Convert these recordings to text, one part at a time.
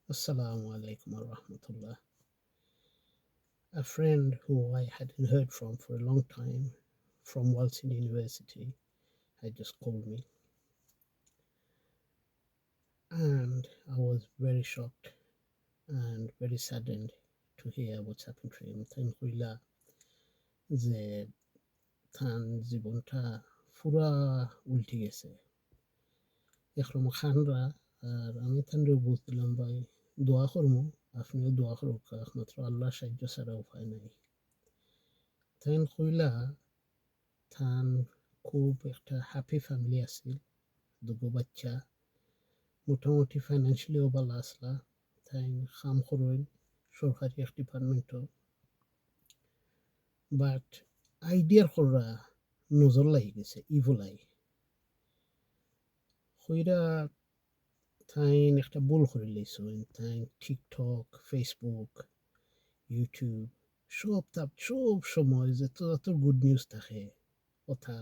Assalamu alaikum wa rahmatullah. A friend who I hadn't heard from for a long time from Walton University had just called me, and I was very shocked and very saddened to hear what's happened to him. Tanquila যে তান জীবনটা পুরা উল্টে গেছে একরকম খানরা। আর আমি তানরে বুঝলাম ভাই দোয়া করবো, আপনিও দোয়া করুক, একমাত্র আল্লাহর সাহায্য ছাড়া উপায় নাই। তাইন কইলা তান খুব একটা হ্যাপি ফ্যামিলি আছিল, দুগো বাচ্চা, মোটামুটি ফাইন্যান্সিয়ালিও ভালো আসলা। তাই কাম করইন সরকারি এক ডিপার্টমেন্টও, বাট আইডিয়ার করা নজর লাগি গেছে ইভলাই কইরা তাই একটা ভুল করে লইছো। তাই টিকটক, ফেসবুক, ইউটিউব সব সময় যে যত গুড নিউজ থাকে কথা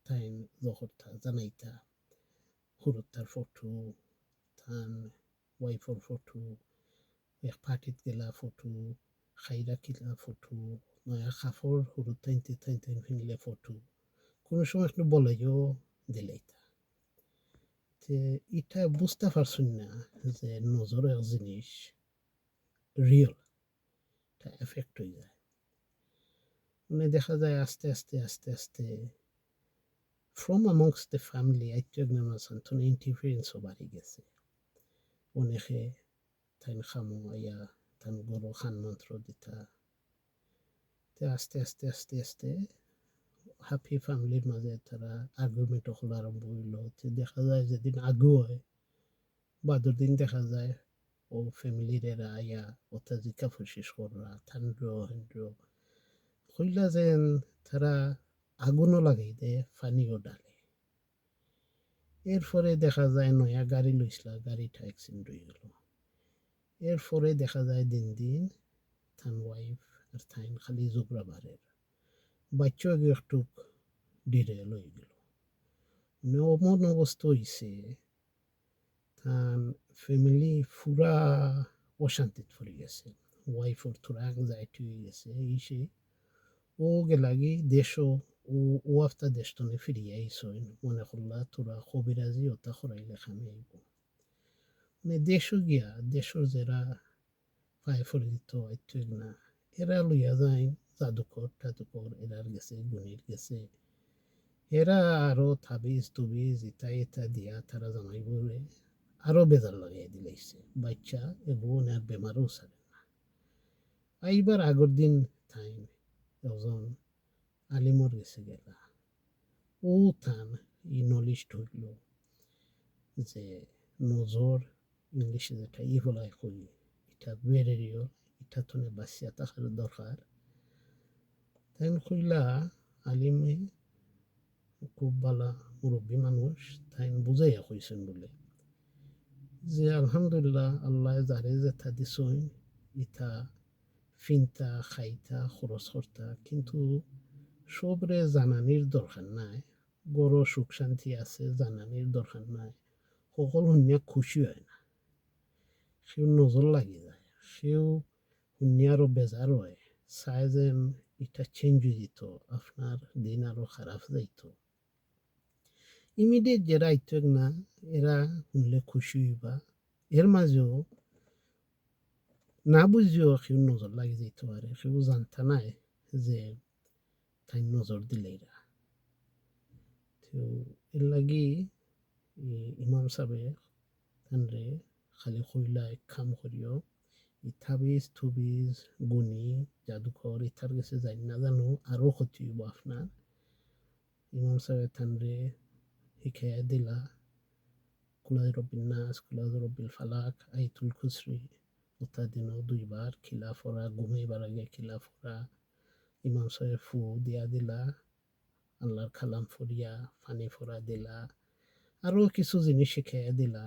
তাই জহরতা জানাইতা, হুরুতার ফটো, তান ওয়াইফর ফটো, এক পার্টিত গেলা ফটো, খাইরা কিলা ফটো, নয়া কাপড় হুরুত টাইন ফিনলে ফটো, কোনো সময় একটু বলাইও দিলাইতা। তে ইটা বুঝতে পারছুন না যে নজর এক জিনিস রিয়েল, এটা এফেক্ট হয়ে যায়। মানে দেখা যায় আস্তে আস্তে আস্তে আস্তে ফ্রম amongst the family আইতো একদম সান্ত্বনা ইন্টারফারেন্সও বাড়ি গেছে। অনেকে তাই খামো আইয়া তান গরো খান মন্ত্র দিতা। তে আস্তে আস্তে আস্তে আস্তে হ্যাপি ফ্যামিলির মাঝে তারা আর্গুমেন্ট হলো আরম্ভ হইলো। দেখা যায় যেদিন আগু হয় বাদর দিন দেখা যায় ও ফ্যামিলির এরা আইয়া ওটা জিকা ফুসিস কররা থান্ড্র হেন্ড্র কইলা যেন তারা আগুনও লাগাই দেয় ফানিও ডালে। এরপরে দেখা যায় নয়া গাড়ি লইসলা, গাড়িটা অ্যাক্সিডেন্ট হয়ে গেল। এরপরে দেখা যায় দিন দিন থান ওয়াইফ আর থাইন খালি জোগরা বাড়ের, বাচ্চা একটু ডিরেল হয়ে গেল। অমন অবস্থা হইছে তান ফ্যামিলি পুরা অশান্তিত পড়ে গেছে। ওয়াইফর থোড়া অ্যাংজাইটি হয়ে গেছে এই সে। ও গেলাগি দেশও ও ও আফতা দেশতনে ফিরিয়ে আইসইন মনে করলা তোরা কবিরাজি ওটা করাইলে খামে আইব। মানে দেশও গিয়া দেশর যারা পায়ে ফরে দিত আইতো না, এরা লইয়া যায় জাদুকর টাদুকর, এরার গেছে গুণির গেছে, এরা আরো তাবিজ তুবিজ ইতা ইতা দিয়া তারা জামাই বলে আরো বেজার লাগাই দিলাইছে। বাচ্চা এগুন আর বেমারও সারে না। এইবার আগর দিন টাইম একজন আলিমর গেছে গেলা, ও থান ই নলিশ হইল যে নজর ইংলিশে যেটা ইভলাই কই এটা বেরেরিও, এটা তনে বাঁচিয়া থাকার দরকার। তাই কইলা আলিমে খুব ভালো মুরব্বী মানুষ, তাই বুঝাইয়া কইছেন বলে যে আলহামদুলিল্লাহ আল্লাহ যারে যেথা দিছইন ইথা ফিনতা খাইতা খরচ করতা, কিন্তু সবরে জানানির দরকার নাই। বড় সুখ শান্তি আছে জানানির দরকার নাই। সকল শুনিয়া খুশি হয় না, সেও নজর লাগি যায়, সেও শুনিয়া আরো বেজার হয়, চায় যেন এটা চেঞ্জ হয়ে যেত, আপনার দিন আরো খারাপ যাইত। ইমিডিয়েট যারা আইতো না এরা শুনলে খুশি হইবা, এর মাঝেও না বুঝিও কেউ নজর লাগি যাইতে পারে, কেউ জানতা নাই যে তাই নজর দিলে এরা। তো এর লাগি ইমাম সাহেবে তানরে খালি কইলা এক কাম করিও, ইথাবিজ থুবিজ গুণী জাদুকর ইথার কাছে যাই না জানো আরো ক্ষতি হইব আপনার। ইমাম সাহেব তানরে শিখাইয়া দিলা কুলাজ রব্বিন নাস, কুলাজ রব্বিল ফালাক, আইতুল খুসরি ওটা দিনও দুইবার খিলা ফরা, ঘুমাইবার আগে খিলা ফরা। ইমাম সাহেব ফু দিয়া দিলা, আল্লাহর খালাম ফরিয়া পানি ফোড়া দিলা, আরও কিছু জিনিস শিখাইয়া দিলা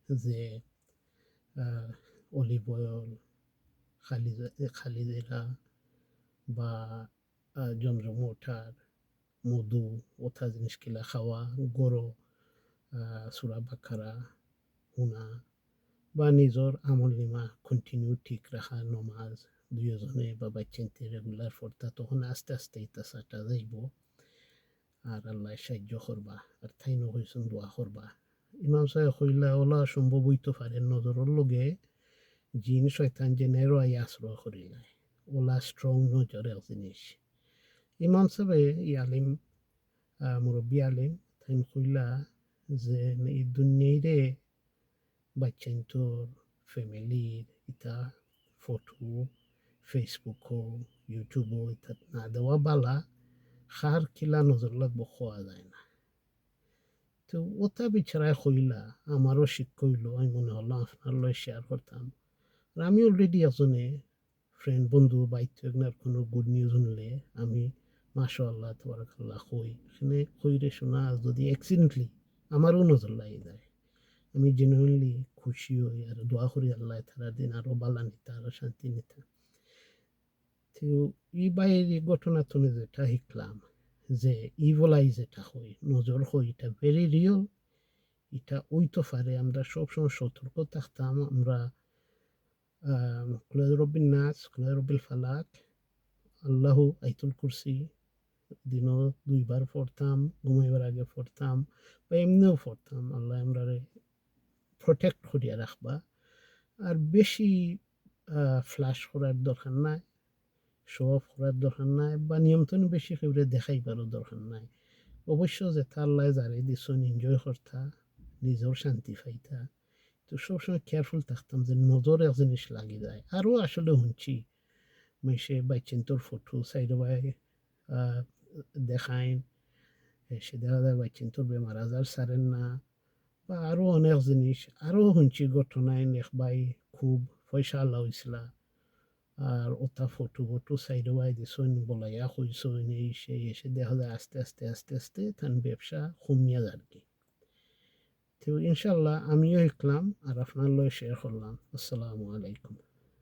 যে অলিভ অয়েল, খালিজিরা বা জমজম ওঠার মধু ওঠা জিনিস কিলা খাওয়া, গরো সুরা বাখারা শুনা, বা নিজের আমল নিমা কন্টিনিউ ঠিক রাখা নমাজ দুইজনে বা বাচ্চান্তে রেগুলার পড়তা তখন আস্তে আস্তে ইতা সাটা যাইব আর আল্লাহ সাহায্য করবা আর থাইনও হইসুন দোয়া করবা ইমাম সাহেব কইলা ওলা সম্ভব হইতে পারে নজরের লগে জিন শয়তান যে নেরো আই আশ্রয় করিলাই ওলা স্ট্রং নজর এক জিনিস ইমাম সাহেব ই আলিম মুরব্বী আলিম তাই কইলা যে এই দুনিয়াইরে বাচ্চান তোর ফ্যামিলির ইতা ফটো ফেসবুকও ইউটিউবও ইতা না দেওয়া বালা খার কিলা নজর লাগবো খোয়া যায় না তো ওটা বিছাড়ায় কইলা আমারও শিক্ষা হইল আমি মনে হলো আপনার লয় শেয়ার করতাম আর আমি অলরেডি একজনে ফ্রেন্ড বন্ধু বাইতে একনার কোনো গুড নিউজ শুনলে আমি মাশাআল্লাহ তাবারাকাল্লাহ কই এখানে কইরে শোনা যদি অ্যাক্সিডেন্টলি আমারও নজর লাগে যায় আমি জেনুইনলি খুশি হই আর দোয়া করি আল্লাহ তারা দিন আরও বালা নিতা আরও শান্তি নিতা তো এই বাইরে ঘটনা তুমি যেটা শিখলাম যে ইভলাই যেটা হই নজর হই এটা ভেরি রিয়েল এটা ওইতে পারে আমরা সবসময় সতর্ক থাকতাম আমরা কুল রব্বিন নাস কুল রব্বিল ফালাক আল্লাহু আইতুল কুরসি দিনও দুইবার পড়তাম ঘুমাইবার আগে পড়তাম বা এমনিও পড়তাম আল্লাহ আমরা প্রোটেক্ট করিয়া রাখবা আর বেশি ফ্লাশ করার দরকার নাই শো অফ করার দরকার নাই বা নিয়ন্ত্রণ বেশি করে দেখাইবারও দরকার নাই অবশ্য যেটা আল্লাহ যারে দিছন এনজয় করতা নিজের শান্তি পাইতা তো সবসময় কেয়ারফুল থাকতাম যে নজর এক জিনিস লাগি যায় আরও আসলে শুনছি মেশে বাইচেন্তর ফটো সাইডে বাই দেখাইন সে দেখা যায় বাইচেন্তর বেমার আজার সারেন না বা আরও অনেক জিনিস আরও শুনছি ঘটনায় নেক বাই খুব পয়সা লাউইছিলা আর ওটা ফটো সাইডে বাই দিছন বলাইয়া কইসন এই সে এসে দেখা যায় আস্তে আস্তে আস্তে আস্তে তার ব্যবসা কমিয়া যায় কি তো ইনশাল্লাহ আমিও শিখলাম আর আপনার লয় শেয়ার করলাম আসসালামু আলাইকুম